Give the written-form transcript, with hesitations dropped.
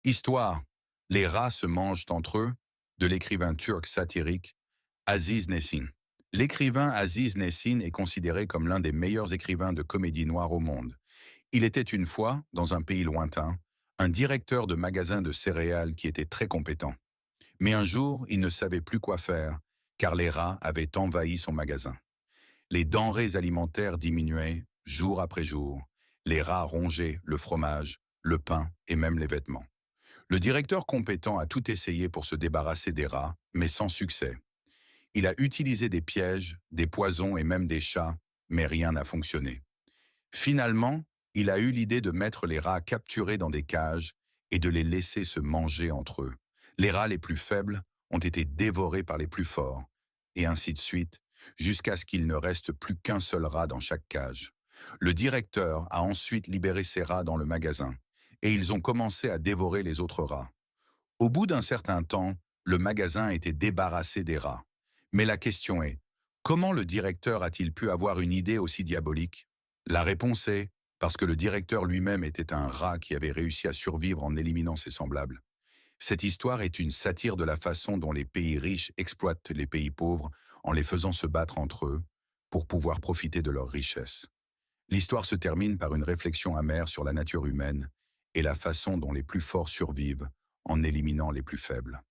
Histoire. Les rats se mangent entre eux de l'écrivain turc satirique Aziz Nesin. L'écrivain Aziz Nesin est considéré comme l'un des meilleurs écrivains de comédie noire au monde. Il était une fois, dans un pays lointain, un directeur de magasin de céréales qui était très compétent. Mais un jour, il ne savait plus quoi faire, car les rats avaient envahi son magasin. Les denrées alimentaires diminuaient jour après jour. Les rats rongeaient le fromage, le pain et même les vêtements. Le directeur compétent a tout essayé pour se débarrasser des rats, mais sans succès. Il a utilisé des pièges, des poisons et même des chats, mais rien n'a fonctionné. Finalement, il a eu l'idée de mettre les rats capturés dans des cages et de les laisser se manger entre eux. Les rats les plus faibles ont été dévorés par les plus forts, et ainsi de suite, jusqu'à ce qu'il ne reste plus qu'un seul rat dans chaque cage. Le directeur a ensuite libéré ces rats dans le magasin, et ils ont commencé à dévorer les autres rats. Au bout d'un certain temps, le magasin était débarrassé des rats. Mais la question est, comment le directeur a-t-il pu avoir une idée aussi diabolique? La réponse est, parce que le directeur lui-même était un rat qui avait réussi à survivre en éliminant ses semblables. Cette histoire est une satire de la façon dont les pays riches exploitent les pays pauvres en les faisant se battre entre eux pour pouvoir profiter de leurs richesses. L'histoire se termine par une réflexion amère sur la nature humaine et la façon dont les plus forts survivent en éliminant les plus faibles.